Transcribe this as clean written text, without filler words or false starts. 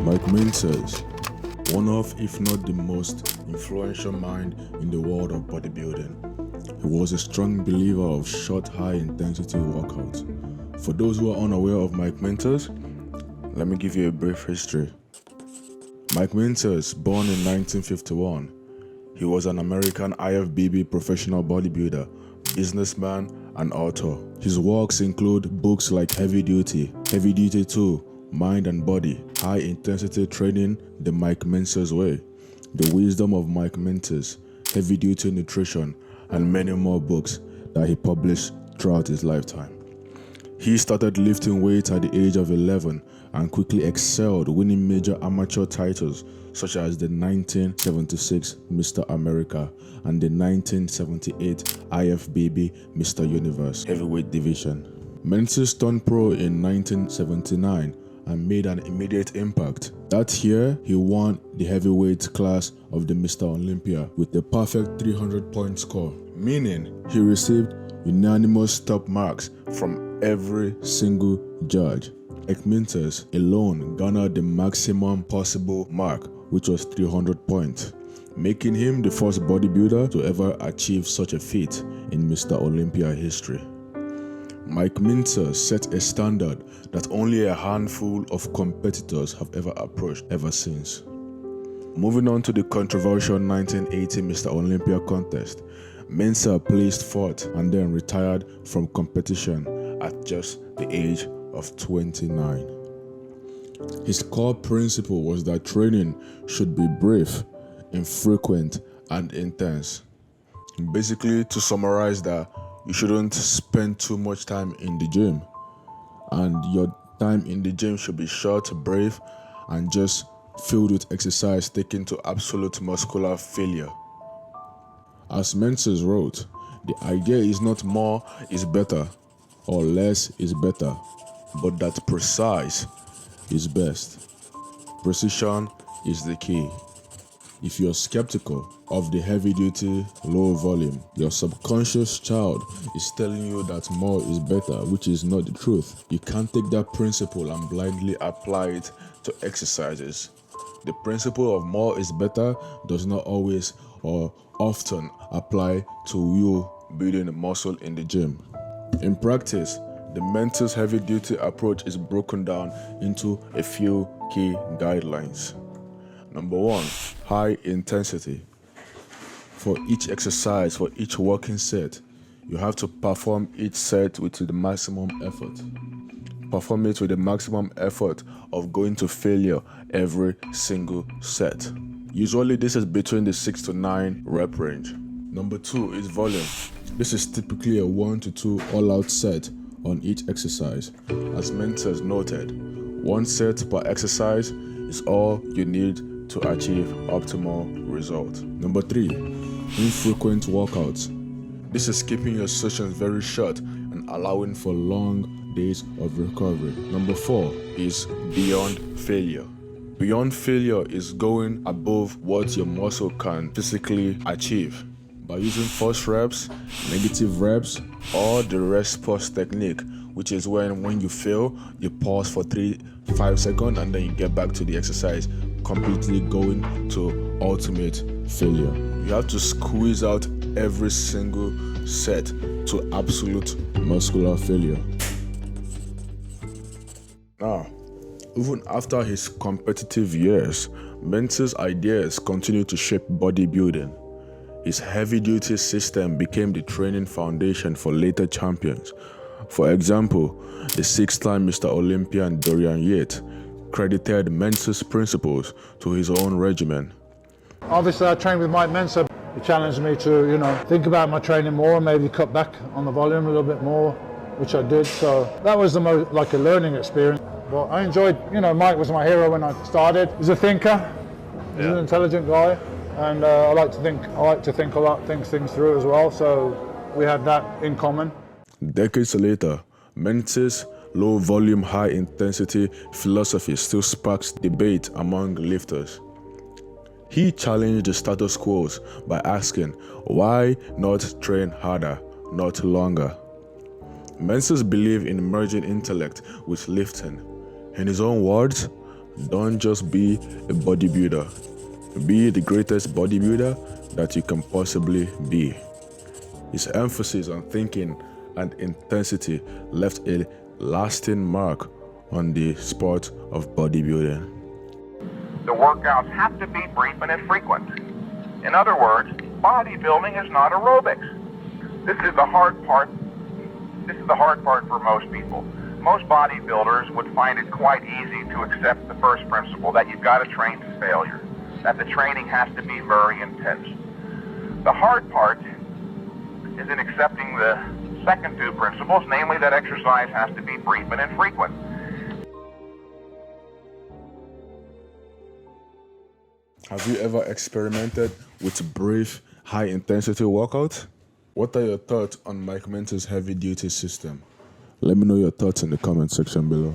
Mike Mentzer, one of, if not the most influential mind in the world of bodybuilding. He was a strong believer of short, high-intensity workouts. For those who are unaware of Mike Mentzer, let me give you a brief history. Mike Mentzer, born in 1951, he was an American IFBB professional bodybuilder, businessman, and author. His works include books like Heavy Duty 2, Mind and Body, High Intensity Training the Mike Mentzer Way, The Wisdom of Mike Mentzer, Heavy Duty Nutrition, and many more books that he published throughout his lifetime. He started lifting weights at the age of 11 and quickly excelled, winning major amateur titles such as the 1976 Mr. America and the 1978 IFBB Mr. Universe heavyweight division. Mentzer turned pro in 1979 and made an immediate impact. That year, he won the heavyweight class of the Mr. Olympia with a perfect 300-point score, meaning he received unanimous top marks from every single judge. Mike Mentzer alone garnered the maximum possible mark, which was 300 points, making him the first bodybuilder to ever achieve such a feat in Mr. Olympia history. Mike Mentzer set a standard that only a handful of competitors have ever approached ever since. Moving on to the controversial 1980 Mr. Olympia contest, Mentzer placed fourth and then retired from competition at just the age of 29. His core principle was that training should be brief, infrequent, and intense. Basically, to summarize that, you shouldn't spend too much time in the gym, and your time in the gym should be short, brief, and just filled with exercise taken to absolute muscular failure. As Mentzer wrote, the idea is not more is better or less is better, but that precise is best. Precision is the key. If you're skeptical of the heavy-duty, low-volume, your subconscious child is telling you that more is better, which is not the truth. You can't take that principle and blindly apply it to exercises. The principle of more is better does not always or often apply to you building a muscle in the gym. In practice, the Mentzer's heavy-duty approach is broken down into a few key guidelines. Number 1, high intensity. For each exercise, for each working set, you have to perform each set with the maximum effort. Perform it with the maximum effort of going to failure every single set. Usually this is between the 6 to 9 rep range. Number 2 is volume. This is typically a 1 to 2 all-out set on each exercise. As Mentzer noted, 1 set per exercise is all you need to achieve optimal result. Number 3, infrequent workouts. This is keeping your sessions very short and allowing for long days of recovery. Number 4 is beyond failure. Beyond failure is going above what your muscle can physically achieve by using false reps, negative reps, or the rest pause technique, which is when you fail, you pause for 3-5 seconds and then you get back to the exercise, completely going to ultimate failure. You have to squeeze out every single set to absolute muscular failure. Now, even after his competitive years, Mentzer's ideas continued to shape bodybuilding. His heavy-duty system became the training foundation for later champions. For example, the 6-time Mr. Olympian Dorian Yates credited Mentzer's principles to his own regimen. Obviously, I trained with Mike Mentzer. He challenged me to, think about my training more, maybe cut back on the volume a little bit more, which I did. So that was the most like a learning experience. But I enjoyed, Mike was my hero when I started. He's a thinker, he's an intelligent guy, and I like to think a lot, think things through as well. So we had that in common. Decades later, Mentzer's low-volume, high-intensity philosophy still sparks debate among lifters. He challenged the status quo by asking, why not train harder, not longer? Mentzer's believed in merging intellect with lifting. In his own words, Don't just be a bodybuilder. Be the greatest bodybuilder that you can possibly be. His emphasis on thinking and intensity left a lasting mark on the sport of bodybuilding. The workouts have to be brief and infrequent. In other words, bodybuilding is not aerobics. This is the hard part. This is the hard part for most people. Most bodybuilders would find it quite easy to accept the first principle that you've got to train to failure, that the training has to be very intense. The hard part is in accepting the second two principles, namely that exercise has to be brief and infrequent. Have you ever experimented with brief, high-intensity workouts? What are your thoughts on Mike Mentzer's heavy-duty system? Let me know your thoughts in the comment section below.